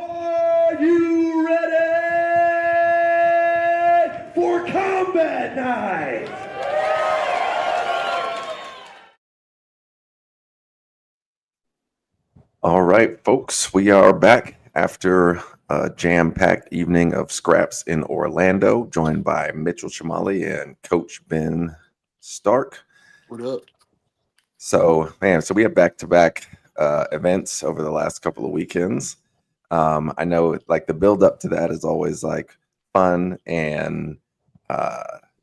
Are you ready for combat night? All right, folks, we are back after a jam-packed evening of scraps in Orlando, joined by Mitchell Chamale and Coach Ben Stark. What up? So, man, we have back-to-back events over the last couple of weekends. I know, like, the build-up to that is always like fun and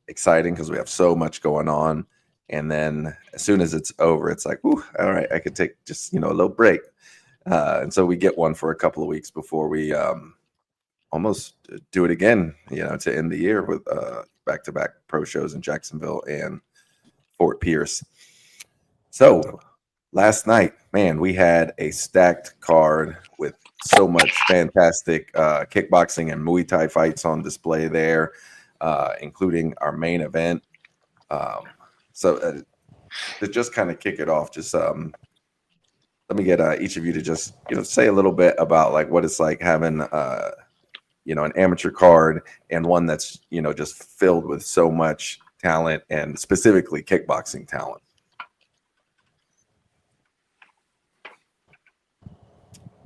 exciting because we have so much going on. And then as soon as it's over, it's like, whew, all right, I could take just a little break. And so we get one for a couple of weeks before we almost do it again, to end the year with back-to-back pro shows in Jacksonville and Fort Pierce. So last night, man, we had a stacked card with so much fantastic kickboxing and Muay Thai fights on display there, including our main event. To just kind of kick it off, just let me get each of you to just say a little bit about like what it's like having an amateur card and one that's just filled with so much talent and specifically kickboxing talent.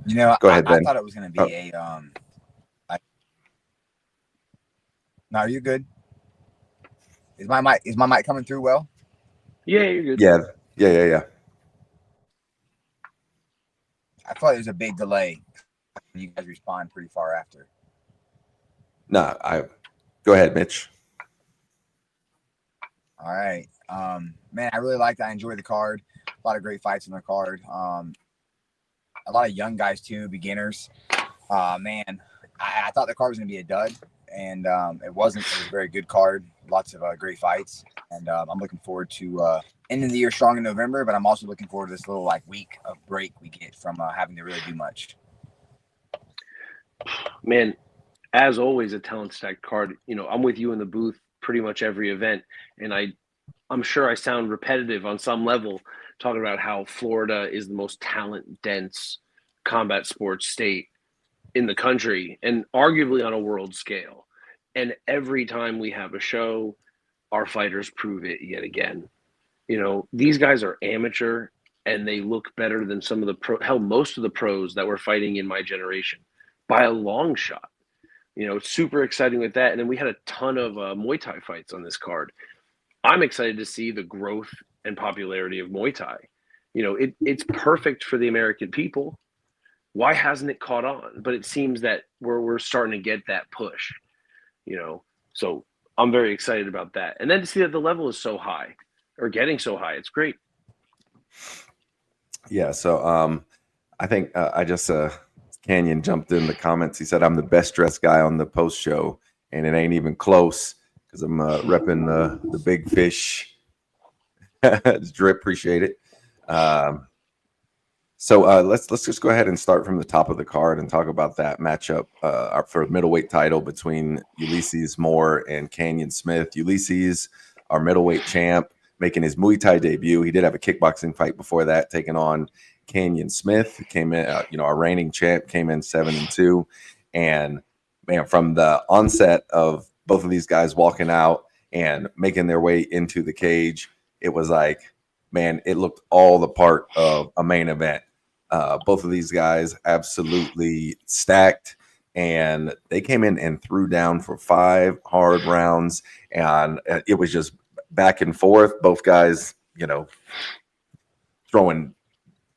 Go ahead, Ben. I thought it was going to be No, are you good? Is my mic coming through well? Yeah, you're good. Yeah. I thought there was a big delay. You guys respond pretty far after. No, go ahead, Mitch. All right. Man, I really liked it. I enjoyed the card. A lot of great fights on the card. A lot of young guys too, beginners. Man, I thought the card was going to be a dud, and it wasn't. It was a very good card. Lots of great fights, and I'm looking forward to ending the year strong in November. But I'm also looking forward to this little week of break we get from having to really do much. Man, as always, a talent-stacked card. I'm with you in the booth pretty much every event, and I'm sure I sound repetitive on some level talking about how Florida is the most talent-dense combat sports state in the country and arguably on a world scale. And every time we have a show, our fighters prove it yet again. These guys are amateur and they look better than some of the most of the pros that were fighting in my generation by a long shot. It's super exciting with that. And then we had a ton of Muay Thai fights on this card. I'm excited to see the growth and popularity of Muay Thai. It's perfect for the American people. Why hasn't it caught on? But it seems that we're starting to get that push, So I'm very excited about that. And then to see that the level is so high or getting so high, it's great. Yeah. So I think I just Canyon jumped in the comments. He said, I'm the best dressed guy on the post show, and it ain't even close because I'm repping the big fish drip. Appreciate it. So let's just go ahead and start from the top of the card and talk about that matchup for middleweight title between Ulysses Moore and Canyon Smith. Ulysses, our middleweight champ, making his Muay Thai debut. He did have a kickboxing fight before that, taking on Canyon Smith. Came in, our reigning champ, came in 7-2, and man, from the onset of both of these guys walking out and making their way into the cage, it was like, man, it looked all the part of a main event. Both of these guys absolutely stacked, and they came in and threw down for 5 hard rounds, and it was just back and forth. Both guys, throwing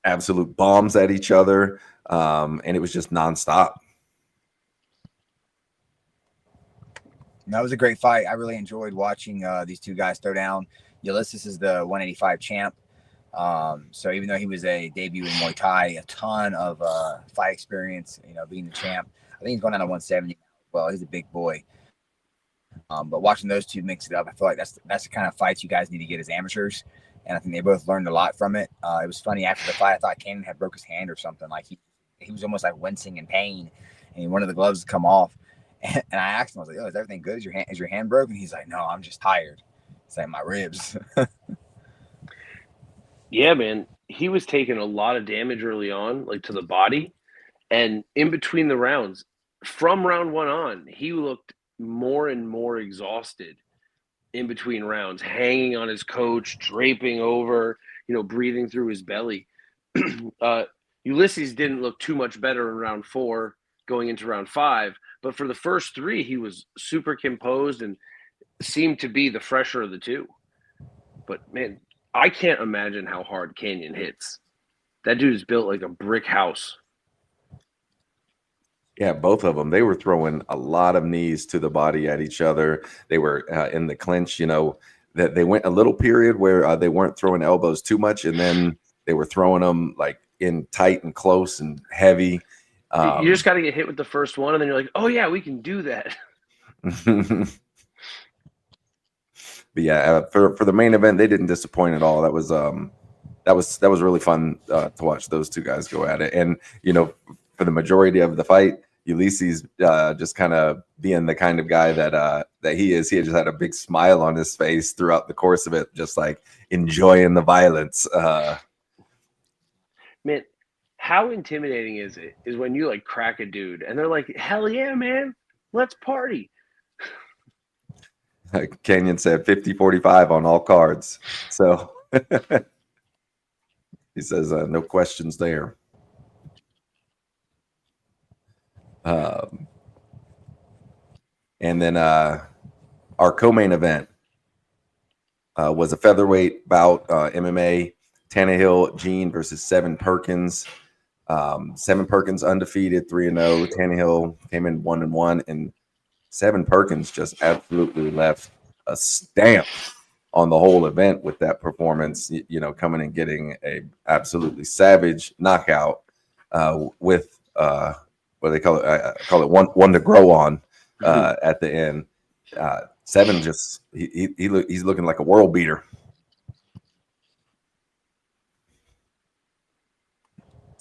absolute bombs at each other, and it was just nonstop. That was a great fight. I really enjoyed watching these two guys throw down. Ulysses is the 185 champ. So even though he was a debut in Muay Thai, a ton of fight experience, being the champ. I think he's going down to 170. Well, he's a big boy. But watching those two mix it up, I feel like that's the kind of fights you guys need to get as amateurs. And I think they both learned a lot from it. It was funny after the fight. I thought Cannon had broke his hand or something. Like he was almost like wincing in pain, and one of the gloves come off. And I asked him, I was like, "Oh, is everything good? Is your hand broken?" He's like, "No, I'm just tired." It's like my ribs. Yeah, man. He was taking a lot of damage early on, like to the body. And in between the rounds, from round 1 on, he looked more and more exhausted in between rounds, hanging on his coach, draping over, breathing through his belly. Ulysses didn't look too much better in round 4 going into round 5, but for the first 3, he was super composed and seemed to be the fresher of the two. But man, I can't imagine how hard Canyon hits. That dude is built like a brick house. Yeah, both of them. They were throwing a lot of knees to the body at each other. They were in the clinch, that they went a little period where they weren't throwing elbows too much, and then they were throwing them like in tight and close and heavy. You just got to get hit with the first one, and then you're like, oh yeah, we can do that. But yeah, for the main event, they didn't disappoint at all. That was really fun to watch those two guys go at it. And for the majority of the fight, Ulysses just kind of being the kind of guy that he is. He just had a big smile on his face throughout the course of it, just like enjoying the violence. Man, how intimidating is when you like crack a dude and they're like, hell yeah, man, let's party. Kenyon said 50-45 on all cards. So he says no questions there. And then our co-main event was a featherweight bout, MMA, Tannehill Gene versus Seven Perkins. Seven Perkins undefeated, 3-0. Tannehill came in 1-1, and Seven Perkins just absolutely left a stamp on the whole event with that performance, coming and getting a absolutely savage knockout with what they call it. I call it one to grow on at the end. Seven just he's looking like a world beater.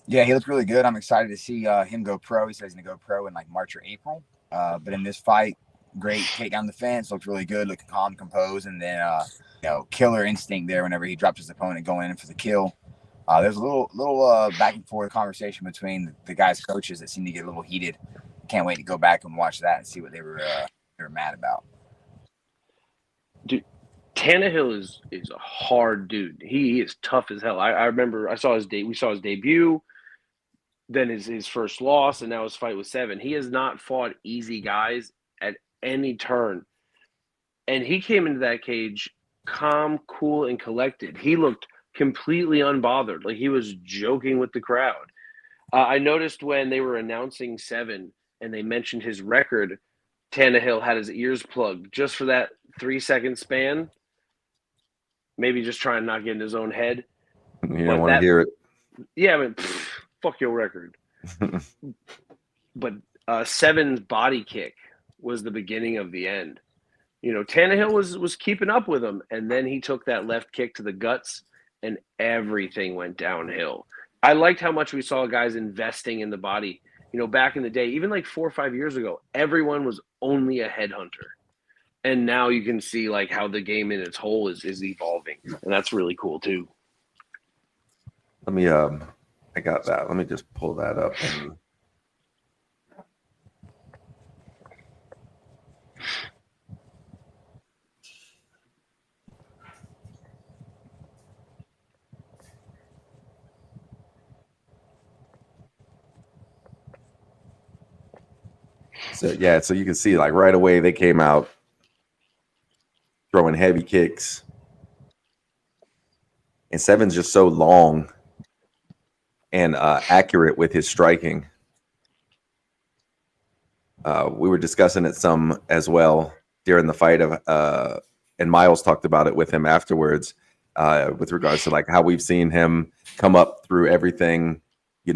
Yeah, he looked really good. I'm excited to see him go pro. He says he's going to go pro in like March or April. But in this fight, great take down the fence. Looked really good, looking calm, composed, and then killer instinct there whenever he dropped his opponent going in for the kill. There's a little back and forth conversation between the guys' coaches that seemed to get a little heated. Can't wait to go back and watch that and see what they were mad about. Dude, Tannehill is a hard dude. He is tough as hell. I remember we saw his debut, then his first loss, and now his fight with Seven. He has not fought easy guys at any turn. And he came into that cage calm, cool, and collected. He looked completely unbothered, like he was joking with the crowd. I noticed when they were announcing Seven and they mentioned his record, Tannehill had his ears plugged just for that 3-second span. Maybe just trying to not get in his own head. You don't want to hear it. Yeah, I mean, fuck your record. But Seven's body kick was the beginning of the end. Tannehill was keeping up with him, and then he took that left kick to the guts, and everything went downhill. I liked how much we saw guys investing in the body. Back in the day, even like 4 or 5 years ago, everyone was only a headhunter. And now you can see like how the game in its whole is evolving. And that's really cool too. Let me I got that. Let me just pull that up. So you can see like right away they came out throwing heavy kicks, and Seven's just so long and accurate with his striking. We were discussing it some as well during the fight and Miles talked about it with him afterwards, with regards to like how we've seen him come up through everything,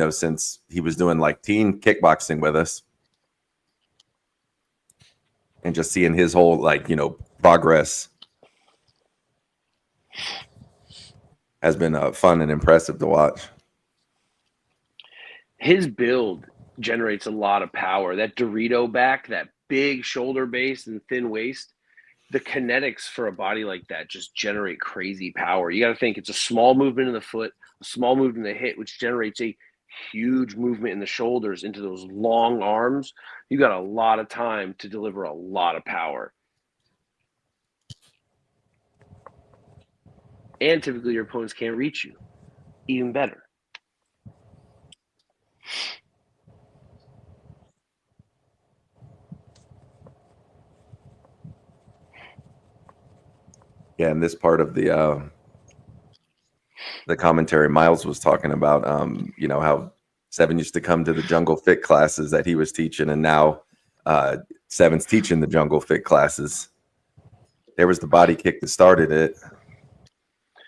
since he was doing like teen kickboxing with us. And just seeing his whole progress has been fun and impressive to watch. His build generates a lot of power. That Dorito back, that big shoulder base and thin waist, the kinetics for a body like that just generate crazy power. You got to think it's a small movement in the foot, a small movement in the hip, which generates a huge movement in the shoulders into those long arms, you got a lot of time to deliver a lot of power. And typically your opponents can't reach you. Even better. Yeah, and this part of the commentary, Miles was talking about, how Seven used to come to the Jungle Fit classes that he was teaching, and now Seven's teaching the Jungle Fit classes. There was the body kick that started it.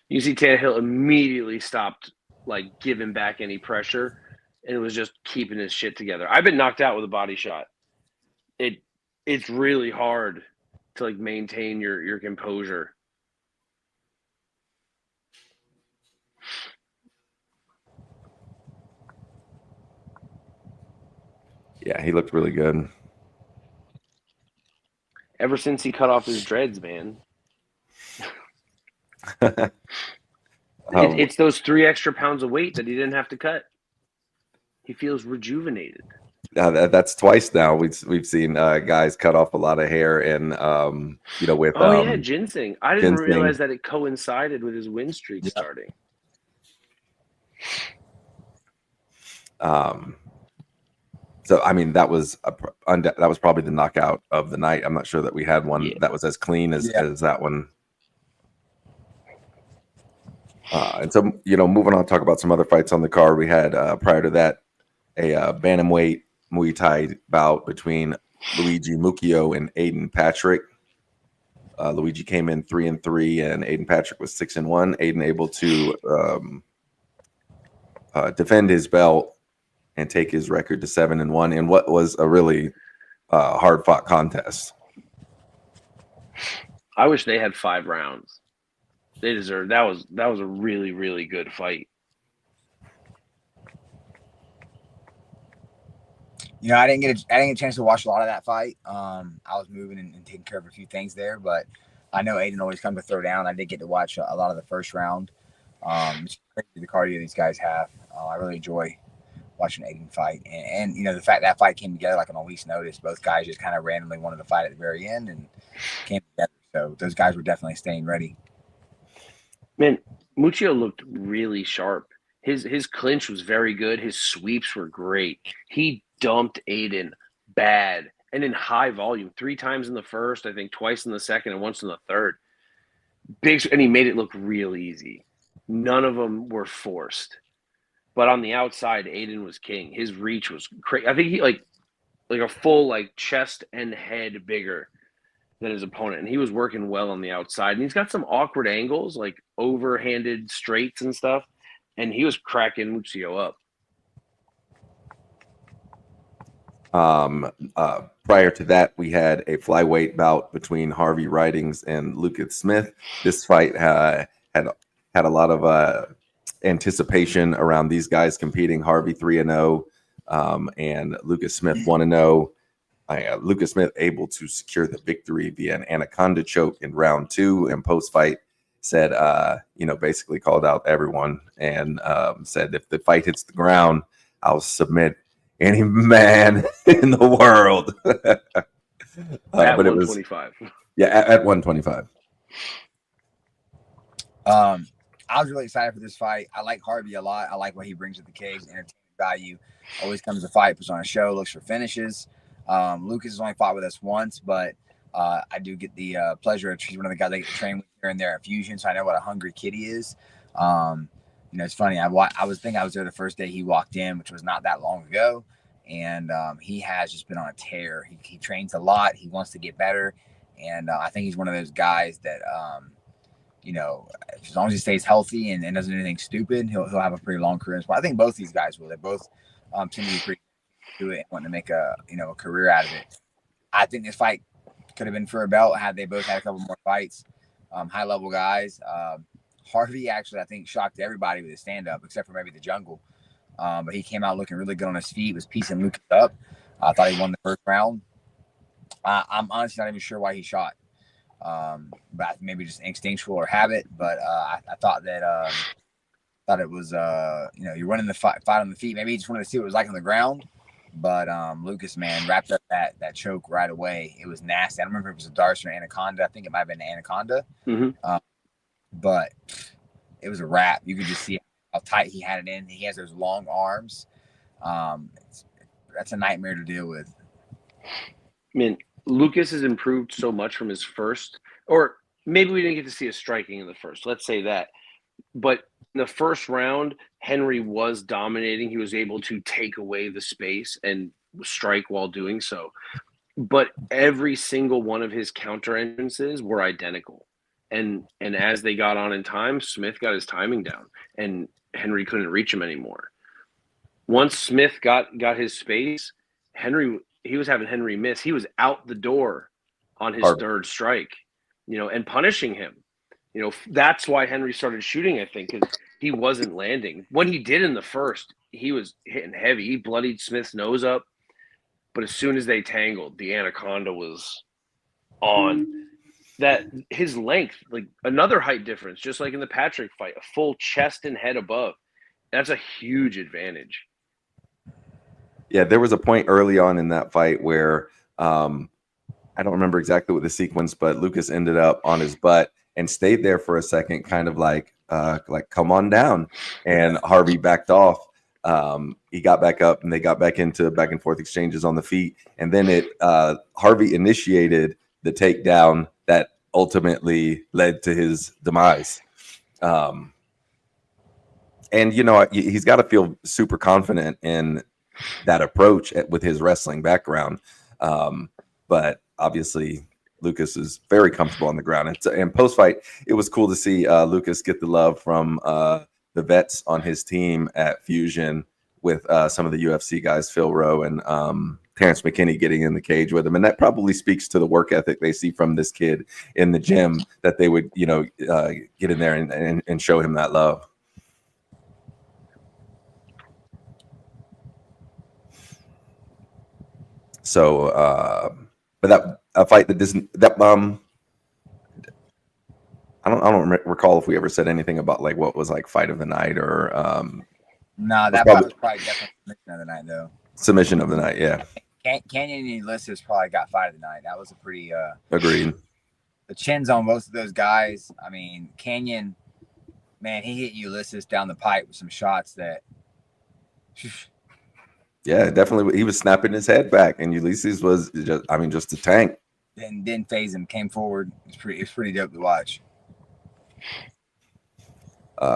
You see Tannehill immediately stopped giving back any pressure, and it was just keeping his shit together. I've been knocked out with a body shot. It's really hard to maintain your composure. Yeah, he looked really good. Ever since he cut off his dreads, man. It's those 3 extra pounds of weight that he didn't have to cut. He feels rejuvenated. That's twice now we've seen guys cut off a lot of hair, and with ginseng. I didn't realize that it coincided with his win streak starting. So I mean that was probably the knockout of the night. I'm not sure that we had one that was as clean as that one. And so moving on, talk about some other fights on the card. We had prior to that a bantamweight Muay Thai bout between Luigi Mucchio and Aiden Patrick. Luigi came in 3-3, and Aiden Patrick was 6-1. Aiden able to defend his belt and take his record to 7-1 in what was a really hard-fought contest. I wish they had 5 rounds. They deserved that. Was a really, really good fight. I didn't get a chance to watch a lot of that fight. I was moving and taking care of a few things there, but I know Aiden always comes to throw down. I did get to watch a lot of the first round. It's crazy the cardio these guys have. I really enjoy watching Aiden fight, and the fact that fight came together on a week's notice. Both guys just kind of randomly wanted to fight at the very end and came together. So those guys were definitely staying ready. Man, Mucchio looked really sharp. His clinch was very good. His sweeps were great. He dumped Aiden bad and in high volume 3 times in the first, I think twice in the second and once in the third. And he made it look real easy. None of them were forced. But on the outside, Aiden was king. His reach was crazy. I think he like a full chest and head bigger than his opponent, and he was working well on the outside. And he's got some awkward angles, overhanded straights and stuff, and he was cracking Mucchio up. Prior to that, we had a flyweight bout between Harvey Ridings and Lucas Smith. This fight had a lot of anticipation around these guys competing. Harvey 3-0, and Lucas Smith 1-0. Lucas Smith able to secure the victory via an anaconda choke in round 2, and post-fight said, basically called out everyone and said, if the fight hits the ground, I'll submit any man in the world. At but 125. At 125. I was really excited for this fight. I like Harvey a lot. I like what he brings to the cage. Entertainment value. Always comes to fight, puts on a show, looks for finishes. Lucas has only fought with us once, but I do get the pleasure of he's one of the guys I get to train with here and there at Fusion, so I know what a hungry kid he is. It's funny. I was there the first day he walked in, which was not that long ago, and he has just been on a tear. He trains a lot. He wants to get better, and I think he's one of those guys that as long as he stays healthy and doesn't do anything stupid, he'll have a pretty long career. I think both these guys will. They both tend to be pretty do it and wanting to make a career out of it. I think this fight could have been for a belt had they both had a couple more fights. High level guys. Harvey actually, I think, shocked everybody with his stand up, except for maybe the Jungle. But he came out looking really good on his feet, was piecing Lucas up. I thought he won the first round. I'm honestly not even sure why he shot. But maybe just instinctual or habit. But I thought that Thought it was, you're winning the fight on the feet. Maybe he just wanted to see what it was like on the ground. But Lucas, man, wrapped up that choke right away. It was nasty. I don't remember if it was a Darce or an Anaconda. I think it might have been an Anaconda. Mm-hmm. But it was a wrap. You could just see how tight he had it in. He has those long arms. That's a nightmare to deal with. I mean, Lucas has improved so much from his first, or maybe we didn't get to see his striking in the first. Let's say that. But in the first round, Henry was dominating. He was able to take away the space and strike while doing so. But every single one of his counter entrances were identical. And as they got on in time, Smith got his timing down, and Henry couldn't reach him anymore. Once Smith got his space, he was having Henry miss. He was out the door on his third strike, and punishing him. That's why Henry started shooting, I think, because he wasn't landing. When he did in the first, he was hitting heavy. He bloodied Smith's nose up. But as soon as they tangled, the Anaconda was on. That his length, like another height difference, just like in the Patrick fight, a full chest and head above. That's a huge advantage. Yeah, there was a point early on in that fight where I don't remember exactly what the sequence, but Lucas ended up on his butt and stayed there for a second, kind of like come on down. And Harvey backed off. He got back up and they got back into back and forth exchanges on the feet. And then Harvey initiated the takedown that ultimately led to his demise. And, he's got to feel super confident in that approach with his wrestling background. But obviously Lucas is very comfortable on the ground. And post-fight, it was cool to see Lucas get the love from the vets on his team at Fusion with some of the UFC guys, Phil Rowe and Terrence McKinney getting in the cage with him. And that probably speaks to the work ethic they see from this kid in the gym, that they would, get in there and show him that love. So, but that a fight that doesn't, I don't recall if we ever said anything about like what was like fight of the night or No, that was probably definitely submission of the night though. Submission of the night, yeah. Canyon and Ulysses probably got fight of the night. That was a pretty agreed. The chins on both of those guys. I mean, Canyon, man, he hit Ulysses down the pipe with some shots that. Yeah, definitely. He was snapping his head back, and Ulysses was just a tank. Didn't phase him. Came forward. It's pretty dope to watch.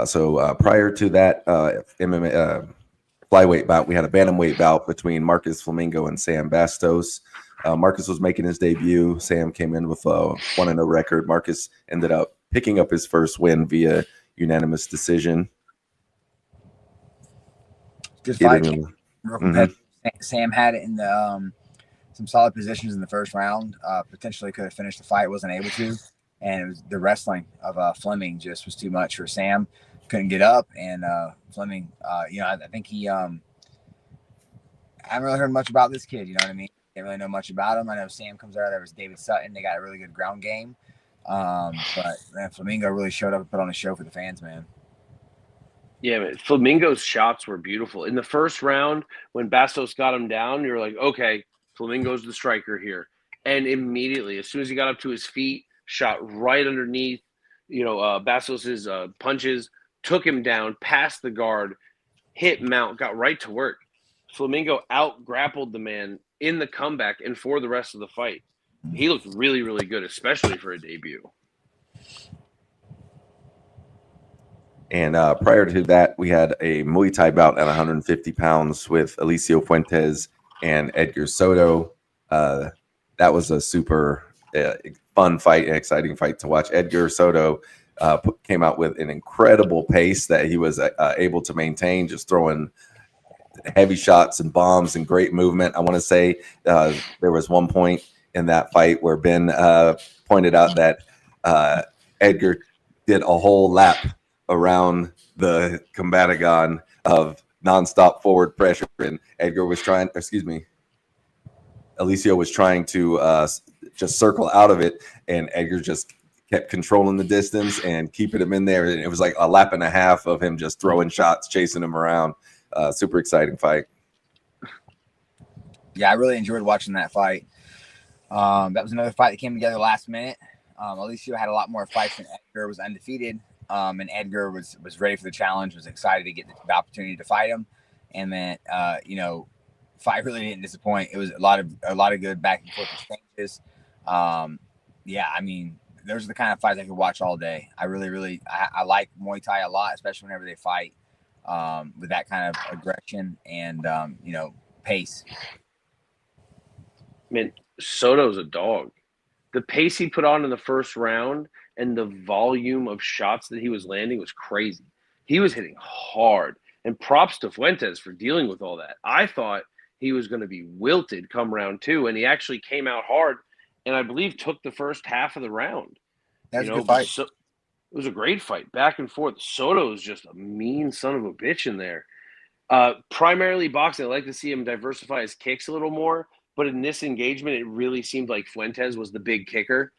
So prior to that MMA flyweight bout, we had a bantamweight bout between Marcus Flamingo and Sam Bastos. Marcus was making his debut. Sam came in with a 1-0 record. Marcus ended up picking up his first win via unanimous decision. Good fight. Real competitive. Sam had it in the some solid positions in the first round. Potentially could have finished the fight, wasn't able to. And it was the wrestling of Fleming just was too much for Sam. Couldn't get up, and Fleming, I think he. I haven't really heard much about this kid. You know what I mean? Didn't really know much about him. I know Sam comes out. There was David Sutton. They got a really good ground game, but man, Flamingo really showed up and put on a show for the fans, man. Yeah, man. Flamingo's shots were beautiful. In the first round, when Bastos got him down, you were like, okay, Flamingo's the striker here. And immediately, as soon as he got up to his feet, shot right underneath, Bastos's punches, took him down, past the guard, hit mount, got right to work. Flamingo out-grappled the man in the comeback and for the rest of the fight. He looked really, really good, especially for a debut. And prior to that, we had a Muay Thai bout at 150 pounds with Alicio Fuentes and Edgar Soto. That was a super fun fight, an exciting fight to watch. Edgar Soto came out with an incredible pace that he was able to maintain, just throwing heavy shots and bombs and great movement. I want to say there was one point in that fight where Ben pointed out that Edgar did a whole lap around the combatagon of nonstop forward pressure, and Alicio was trying to just circle out of it, and Edgar just kept controlling the distance and keeping him in there. And it was like a lap and a half of him just throwing shots, chasing him around. Super exciting fight. Yeah, I really enjoyed watching that fight. That was another fight that came together last minute. Alicia had a lot more fights than Edgar, was undefeated. And Edgar was ready for the challenge, was excited to get the opportunity to fight him. And then, fight really didn't disappoint. It was a lot of good back and forth exchanges. Yeah, I mean, those are the kind of fights I could watch all day. I really, I like Muay Thai a lot, especially whenever they fight with that kind of aggression and, pace. Man, Soto's a dog. The pace he put on in the first round and the volume of shots that he was landing was crazy. He was hitting hard. And props to Fuentes for dealing with all that. I thought he was going to be wilted come round 2, and he actually came out hard and I believe took the first half of the round. That's a good fight. So, it was a great fight, back and forth. Soto is just a mean son of a bitch in there. Primarily boxing, I like to see him diversify his kicks a little more. But in this engagement, it really seemed like Fuentes was the big kicker.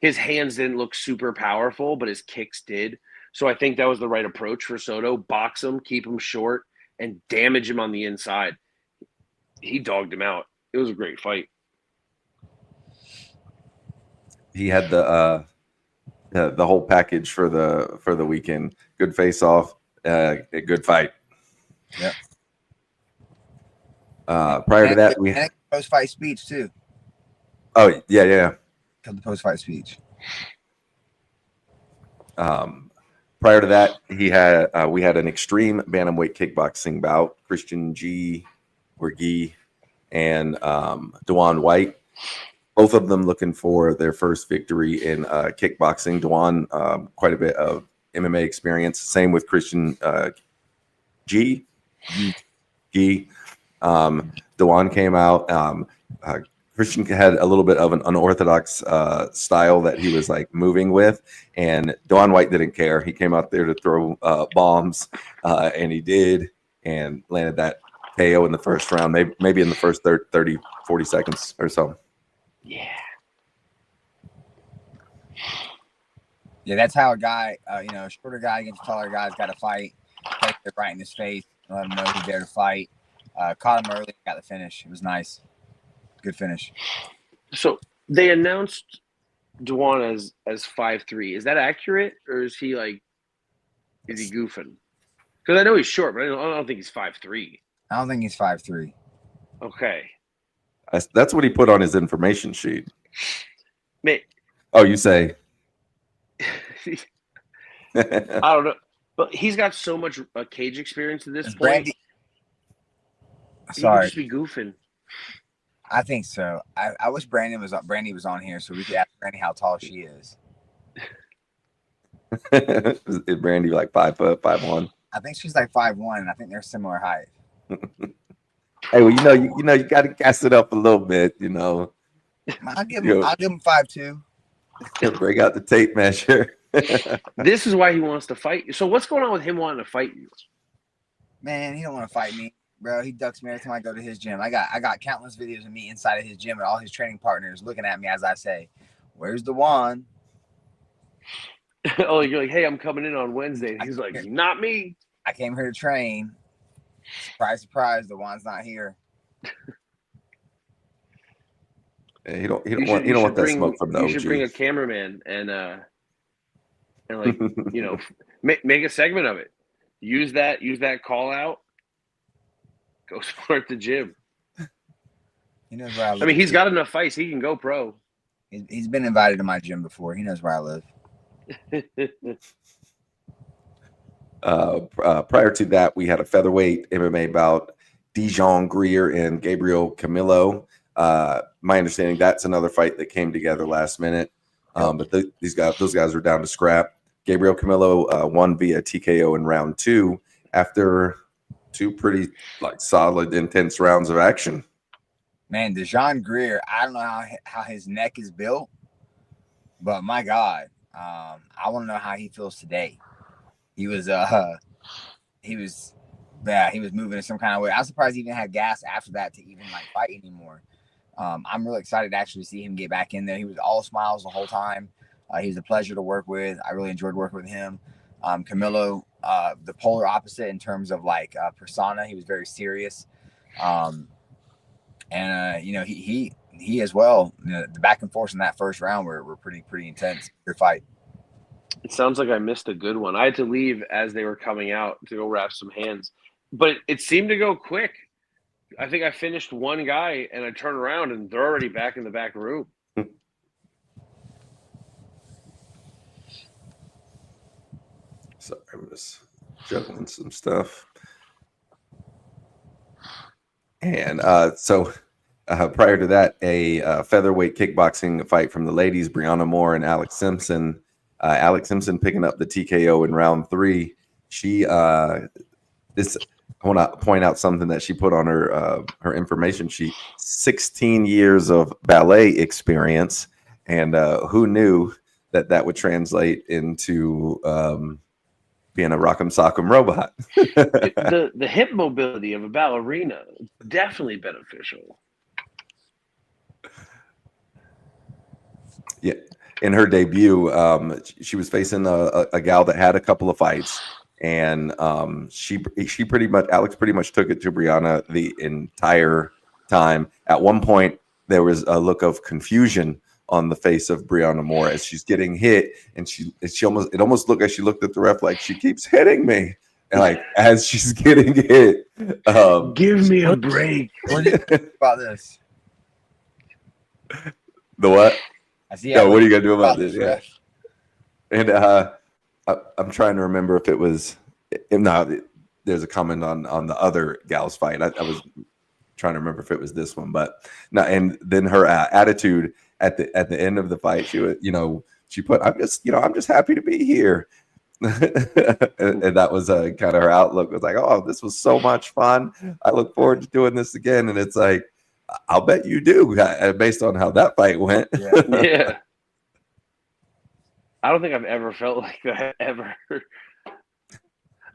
His hands didn't look super powerful, but his kicks did. So I think that was the right approach for Soto. Box him, keep him short, and damage him on the inside. He dogged him out. It was a great fight. He had the whole package for the weekend. Good face off, a good fight. Yeah. Prior to that, we post-fight speech too. Oh yeah. The post-fight speech. Prior to that, we had an extreme bantamweight kickboxing bout. Christian G, and Dewan White, both of them looking for their first victory in kickboxing. Dewan, quite a bit of MMA experience. Same with Christian G. Dewan came out. Christian had a little bit of an unorthodox style that he was like moving with, and Dewan White didn't care. He came out there to throw bombs, and he did, and landed that KO in the first round, maybe in the first 30, 40 seconds or so. Yeah. Yeah, that's how a guy, shorter guy against a taller guy's got to fight. Take it right in his face, let him know he's there to fight. Caught him early, got the finish. It was nice. Good finish. So they announced Dewan as 5'3". Is that accurate, or is he goofing? Because I know he's short, but I don't think he's 5'3". I don't think he's 5'3". Okay. That's what he put on his information sheet. Man. Oh, you say? I don't know, but he's got so much cage experience at this point. Brandy. He Sorry, could just be goofing. I think so. I wish Brandy was on here so we could ask Brandy how tall she is. Is Brandy like 5'1"? I think she's like 5'1", and I think they're similar height. Hey, well, you got to gas it up a little bit, I'll give him 5'2". Break out the tape measure. This is why he wants to fight you. So what's going on with him wanting to fight you? Man, he don't want to fight me, bro. He ducks me every time I go to his gym. I got countless videos of me inside of his gym and all his training partners looking at me as I say, "Where's the wand?" Oh, you're like, "Hey, I'm coming in on Wednesday." And he's like, "Not me. I came here to train." Surprise, surprise, the wand's not here. Yeah, he don't want that smoke from the OG. You should bring a cameraman and make a segment of it. Use that call out. Go support the gym. He knows where I live. I mean, he's got enough fights. He can go pro. He's been invited to my gym before. He knows where I live. Prior to that, we had a featherweight MMA bout. Dijon Greer and Gabriel Camilo. My understanding, that's another fight that came together last minute. But those guys were down to scrap. Gabriel Camilo won via TKO in round 2 after 2 pretty solid, intense rounds of action. Man, Dijon Greer, I don't know how his neck is built, but my God, I want to know how he feels today. He was moving in some kind of way. I'm surprised he even had gas after that to even fight anymore. I'm really excited to actually see him get back in there. He was all smiles the whole time. He's a pleasure to work with. I really enjoyed working with him. Camilo, the polar opposite in terms of like persona. He was very serious. He as well. The back and forth in that first round were pretty intense. Good fight. It sounds like I missed a good one. I had to leave as they were coming out to go wrap some hands, but it seemed to go quick. I think I finished one guy and I turn around and they're already back in the back room. Sorry, I'm just juggling some stuff. And prior to that, a featherweight kickboxing fight from the ladies, Brianna Moore and Alex Simpson. Alex Simpson picking up the TKO in round 3. I want to point out something that she put on her information sheet. 16 years of ballet experience, and who knew that would translate into being a rock'em sock'em robot. the hip mobility of a ballerina is definitely beneficial. Yeah. In her debut, she was facing a gal that had a couple of fights, and Alex pretty much took it to Brianna the entire time. At one point, there was a look of confusion on the face of Brianna Moore as she's getting hit, and it almost looked like she looked at the ref like, she keeps hitting me, and like as she's getting hit. Give me a break. What do you think about this? The what? I see. Yeah, what are you gonna do about this? Yeah. Ref? And I'm trying to remember if it was. No, there's a comment on the other gal's fight. I was trying to remember if it was this one, but no. And then her attitude at the end of the fight, she put, I'm just happy to be here. and that was kind of her outlook. It was like, oh, this was so much fun. I look forward to doing this again. And it's like, I'll bet you do, based on how that fight went. Yeah. I don't think I've ever felt like that ever.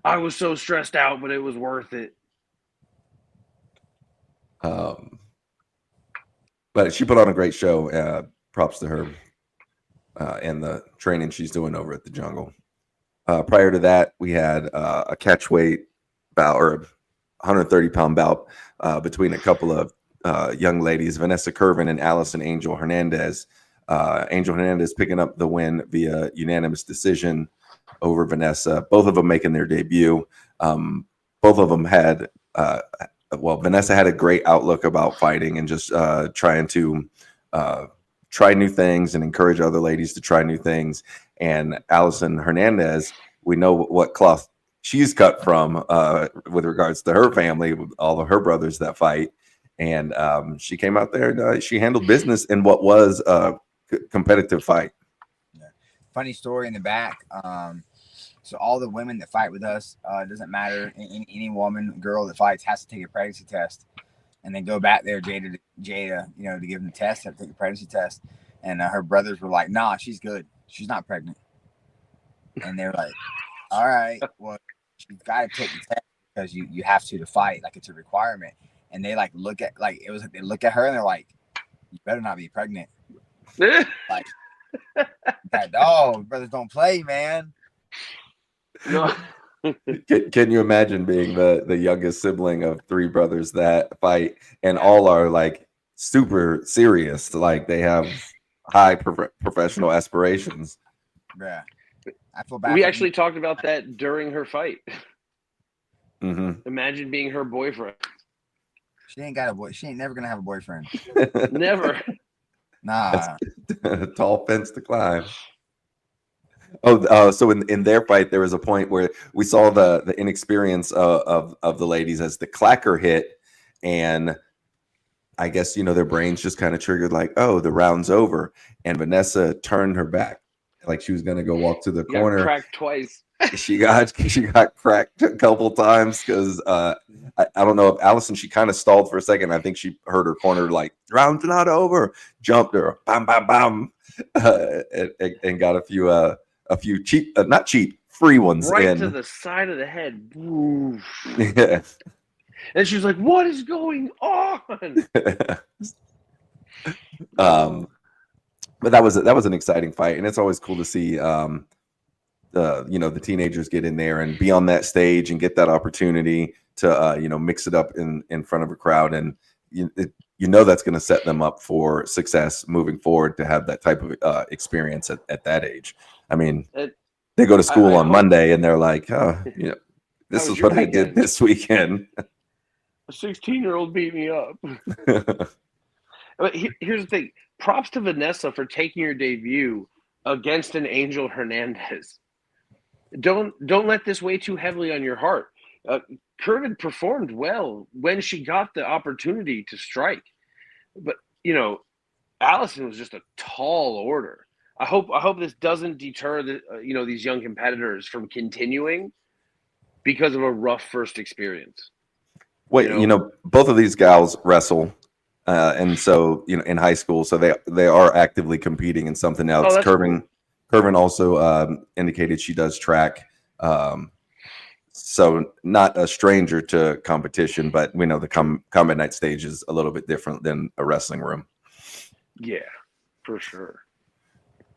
I was so stressed out, but it was worth it. But she put on a great show. Props to her and the training she's doing over at the Jungle. Prior to that, we had a catchweight bout, or 130-pound bout between a couple of young ladies, Vanessa Curvin and Allison Angel Hernandez. Angel Hernandez picking up the win via unanimous decision over Vanessa. Both of them making their debut. Both of them had, Vanessa had a great outlook about fighting and just trying to try new things and encourage other ladies to try new things. And Allison Hernandez, we know what cloth she's cut from with regards to her family, with all of her brothers that fight. And she came out there and she handled business in what was a competitive fight. Yeah. Funny story in the back. So all the women that fight with us, it doesn't matter. Any woman, girl that fights has to take a pregnancy test, and then go back there, Jada, to give them the test, have to take a pregnancy test. And her brothers were like, "Nah, she's good. She's not pregnant." And they're like, "All right, well, she's got to take the test because you have to fight, like it's a requirement." And they like look at they look at her and they're like, "You better not be pregnant." Like, brothers don't play, man. No. Can you imagine being the youngest sibling of 3 brothers that fight, and all are like super serious, like they have high professional aspirations? Yeah, I feel bad. We actually talked about that during her fight. Mm-hmm. Imagine being her boyfriend. She ain't got a boy. She ain't never gonna have a boyfriend. Never. Nah. A tall fence to climb. So in their fight, there was a point where we saw the inexperience of the ladies as the clacker hit, and I guess their brains just kind of triggered like, oh, the round's over, and Vanessa turned her back like she was gonna go walk to the corner. Got cracked twice. She got cracked a couple times because I don't know if Allison, she kind of stalled for a second. I think she heard her corner like, round's not over, jumped her, bam, bam, bam, and got a few cheap, not cheap, free ones right in. To the side of the head. Oof. Yeah. And she's like, "What is going on?" But that was an exciting fight, and it's always cool to see the teenagers get in there and be on that stage and get that opportunity to mix it up in front of a crowd, and that's going to set them up for success moving forward to have that type of experience at that age. I mean, they go to school on Monday and they're like, this is what I did this weekend. A 16-year-old beat me up. But here's the thing. Props to Vanessa for taking your debut against an Angel Hernandez. Don't let this weigh too heavily on your heart. Curvin performed well when she got the opportunity to strike, but Allison was just a tall order. I hope this doesn't deter these young competitors from continuing because of a rough first experience. Wait, both of these gals wrestle, and so in high school, so they are actively competing in something else. Curvin also indicated she does track, so not a stranger to competition, but we know the combat night stage is a little bit different than a wrestling room. Yeah, for sure.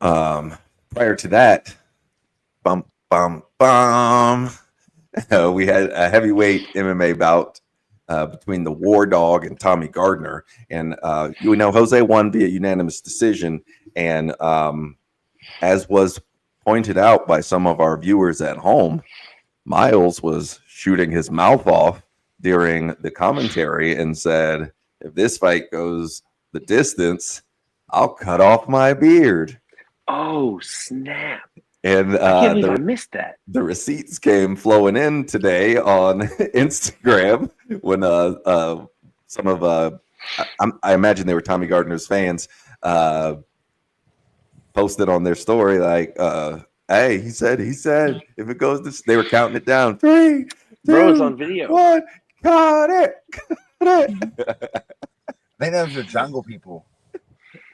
Prior to that, we had a heavyweight MMA bout between the War Dog and Tommy Gardner, and Jose won via unanimous decision, and as was pointed out by some of our viewers at home, Miles was shooting his mouth off during the commentary and said, if this fight goes the distance, I'll cut off my beard. Oh, snap. And I can't believe I missed that. The receipts came flowing in today on Instagram when some of I imagine they were Tommy Gardner's fans posted on their story like, hey, he said if it goes this, they were counting it down. 3, 2, bro, it's on video. 1, got it. They know the jungle people.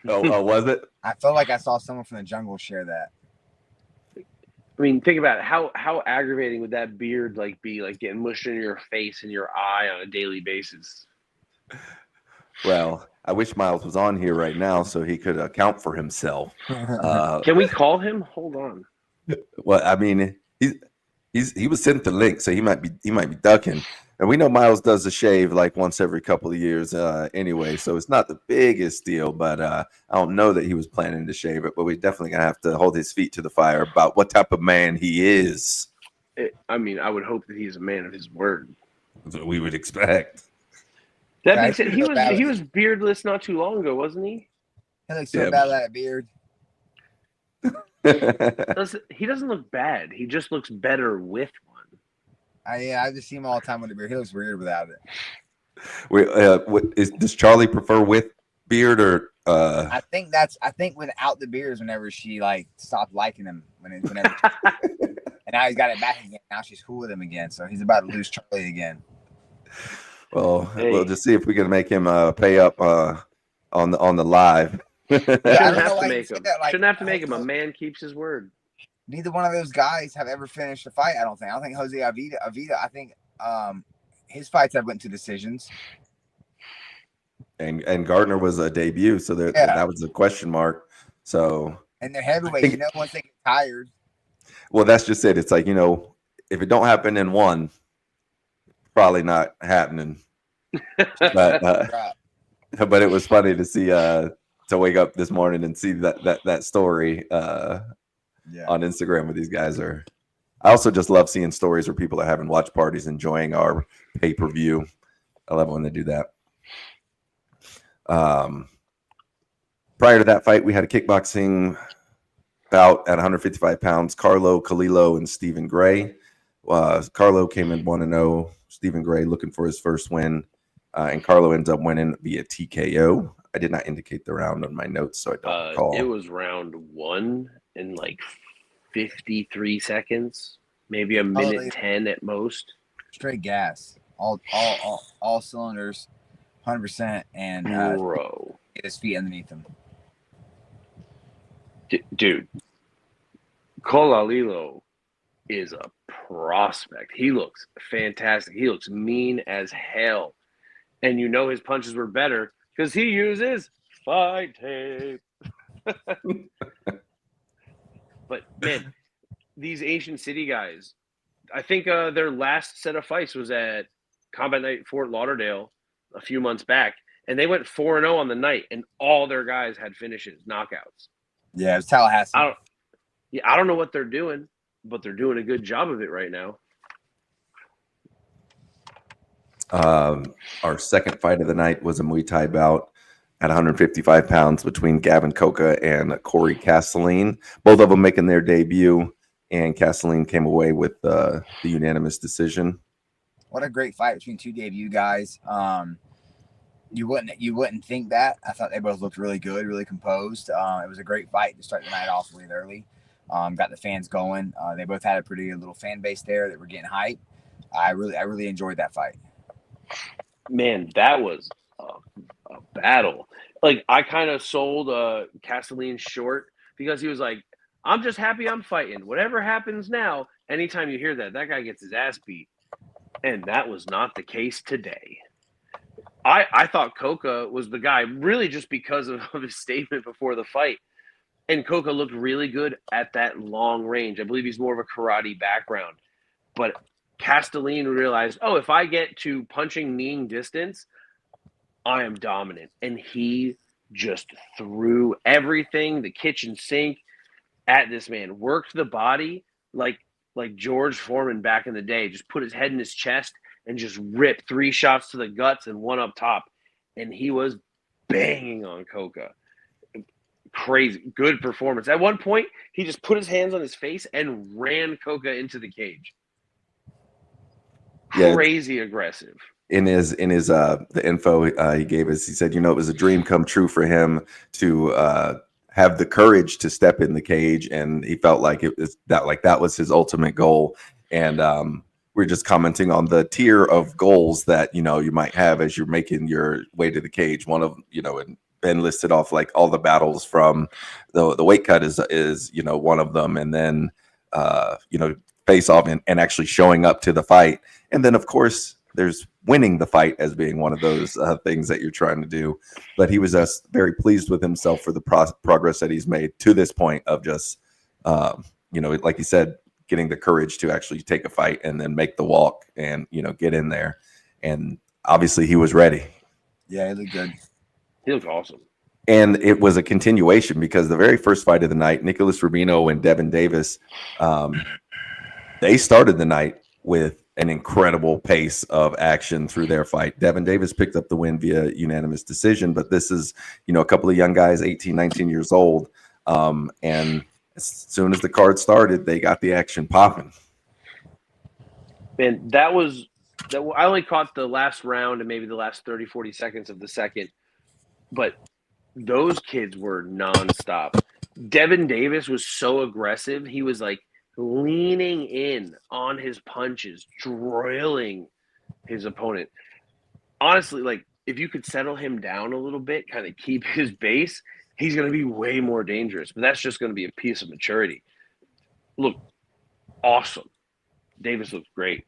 Oh, was it? I felt like I saw someone from the jungle share that. I mean, think about it. How aggravating would that beard be getting mushed in your face and your eye on a daily basis? Well, I wish Miles was on here right now so he could account for himself. Can we call him? Hold on. Well, I mean, he was sent the link, so he might be ducking. And we know Miles does a shave like once every couple of years anyway, so it's not the biggest deal, but I don't know that he was planning to shave it, but we're definitely going to have to hold his feet to the fire about what type of man he is. I would hope that he's a man of his word. That's what we would expect. That being said, he was beardless not too long ago, wasn't he? He looks so bad without a beard. He doesn't look bad. He just looks better with one. I just see him all the time with a beard. He looks weird without it. Does Charlie prefer with beard or? I think without the beard is whenever she stopped liking him whenever. And now he's got it back again. Now she's cool with him again. So he's about to lose Charlie again. Well, we'll just see if we can make him pay up on the live. Shouldn't have to make him. A man keeps his word. Neither one of those guys have ever finished a fight. I don't think Jose Avila. I think his fights have went to decisions. And Gardner was a debut, so that was a question mark. So and they're heavyweights. Once they get tired. Well, that's just it. It's like if it don't happen in one, probably not happening. But it was funny to see to wake up this morning and see that story. On Instagram where these guys are. I also just love seeing stories where people are having watch parties, enjoying our pay-per-view. I love when they do that. Prior to that fight, we had a kickboxing bout at 155 pounds. Carlo Calillo and Stephen Gray. Carlo came in 1-0. Stephen Gray looking for his first win. And Carlo ends up winning via TKO. I did not indicate the round on my notes, so I don't recall. It was round 1 in 53 seconds, maybe a minute 10 at most. Straight gas, all cylinders, 100%, and bro, get his feet underneath him. Dude, Colalilo is a prospect. He looks fantastic. He looks mean as hell, and his punches were better because he uses fight tape. But man, these Ancient City guys, I think their last set of fights was at Combat Night Fort Lauderdale a few months back, and they went 4-0 on the night, and all their guys had finishes, knockouts. Yeah, it was Tallahassee. I don't know what they're doing, but they're doing a good job of it right now. Our second fight of the night was a Muay Thai bout at 155 pounds between Gavin Coca and Corey Castelline, both of them making their debut, and Castelline came away with the unanimous decision. What a great fight between two debut guys. You wouldn't think that. I thought they both looked really good, really composed. It was a great fight to start the night off really early. Got the fans going. They both had a pretty good little fan base there that were getting hype. I really enjoyed that fight. Man, that was a battle. Like, I kind of sold Castelline short because he was like, I'm just happy I'm fighting. Whatever happens now, anytime you hear that guy gets his ass beat. And that was not the case today. I thought Coca was the guy, really just because of his statement before the fight. And Coca looked really good at that long range. I believe he's more of a karate background. But Castelline realized, if I get to punching, kneeing distance, I am dominant. And he just threw everything, the kitchen sink, at this man. Worked the body like George Foreman back in the day. Just put his head in his chest and just ripped 3 shots to the guts and 1 up top. And he was banging on Coca. Crazy. Good performance. At one point, he just put his hands on his face and ran Coca into the cage. Crazy aggressive. In his the info he gave us, he said, it was a dream come true for him to have the courage to step in the cage, and he felt like that was his ultimate goal. And we're just commenting on the tier of goals that you might have as you're making your way to the cage. One of and Ben listed off like all the battles from the weight cut is one of them, and then face off and actually showing up to the fight, and then of course there's winning the fight as being one of those things that you're trying to do. But he was just very pleased with himself for the progress that he's made to this point of just like he said, getting the courage to actually take a fight and then make the walk and get in there. And obviously he was ready. Yeah, he looked good. He looked awesome. And it was a continuation because the very first fight of the night, Nicholas Rubino and Devin Davis, they started the night with an incredible pace of action through their fight. Devin Davis picked up the win via unanimous decision, but this is, a couple of young guys, 18, 19 years old. And as soon as the card started, they got the action popping. Man, I only caught the last round and maybe the last 30, 40 seconds of the second, but those kids were nonstop. Devin Davis was so aggressive. He was like leaning in on his punches, drilling his opponent. Honestly, like if you could settle him down a little bit, kind of keep his base, he's going to be way more dangerous. But that's just going to be a piece of maturity. Look, awesome. Davis looks great.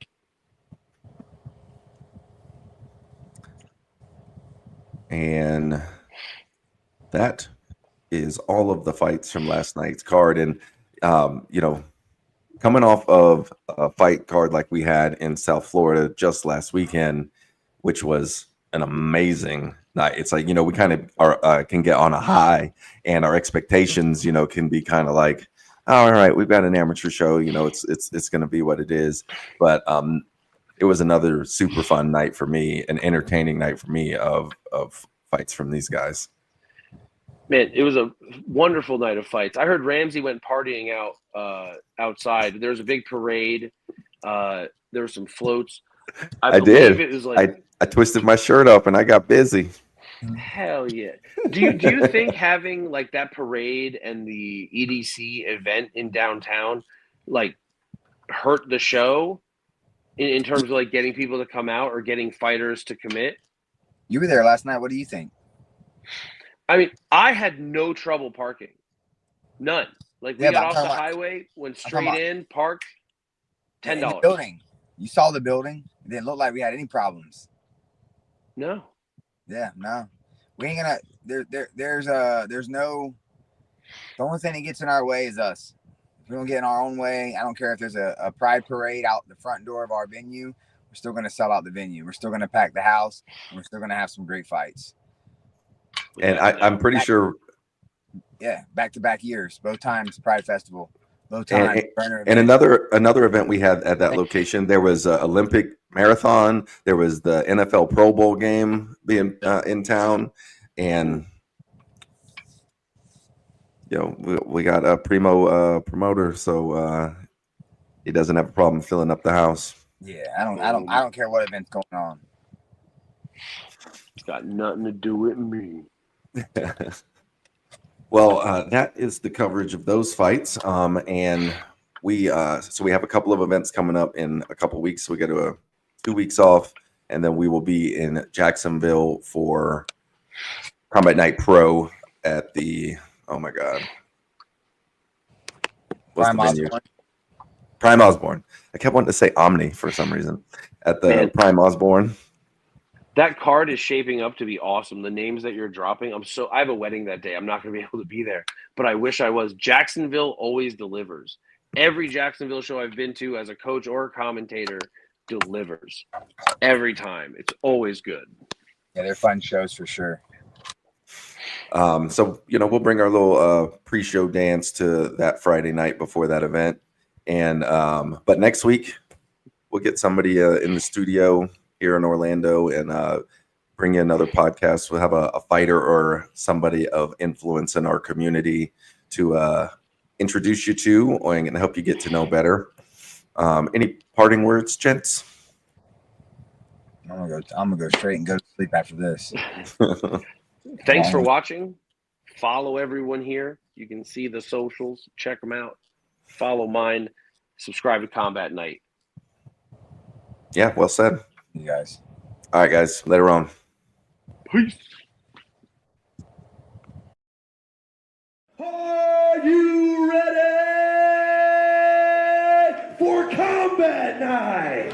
And that is all of the fights from last night's card. And, coming off of a fight card like we had in South Florida just last weekend, which was an amazing night. It's like, we kind of can get on a high, and our expectations, can be kind of like, oh, all right, we've got an amateur show, it's going to be what it is. But it was another super fun night for me, an entertaining night for me of fights from these guys. Man, it was a wonderful night of fights. I heard Ramsey went partying out outside. There was a big parade. There were some floats. I did. It was like I twisted my shirt up and I got busy. Hell yeah. Do you think having like that parade and the EDC event in downtown like hurt the show in terms of like getting people to come out or getting fighters to commit? You were there last night. What do you think? I mean, I had no trouble parking. None. Like we got off the highway, went straight in, parked, $10. In the building. You saw the building. It didn't look like we had any problems. No. Yeah, no. We ain't gonna there's no The only thing that gets in our way is us. If we don't get in our own way, I don't care if there's a pride parade out the front door of our venue. We're still going to sell out the venue. We're still going to pack the house. And we're still going to have some great fights. And I'm pretty sure. Yeah, back-to-back years, both times Pride Festival, both times. And another event we had at that location, there was an Olympic marathon. There was the NFL Pro Bowl game being in town, and we got a primo promoter, so he doesn't have a problem filling up the house. Yeah, I don't care what event's going on. It's got nothing to do with me. Well, that is the coverage of those fights, and we have a couple of events coming up in a couple of weeks. So we got 2 weeks off, and then we will be in Jacksonville for Combat Night Pro at the what's Prime the venue? Osborne. Prime Osborne. I kept wanting to say Omni for some reason at the Prime Osborne. That card is shaping up to be awesome. The names that you're dropping, I have a wedding that day. I'm not going to be able to be there, but I wish I was. Jacksonville always delivers. Every Jacksonville show I've been to as a coach or a commentator delivers every time. It's always good. Yeah, they're fun shows for sure. So we'll bring our little pre-show dance to that Friday night before that event, and but next week we'll get somebody in the studio here in Orlando and bring you another podcast. We'll have a fighter or somebody of influence in our community to introduce you to and help you get to know better. Any parting words, gents? I'm gonna go straight and go to sleep after this. Thanks for watching. Follow everyone here. You can see the socials. Check them out. Follow mine. Subscribe to Combat Night. Yeah, well said. You guys. All right, guys. Later on. Peace. Are you ready for Combat Night?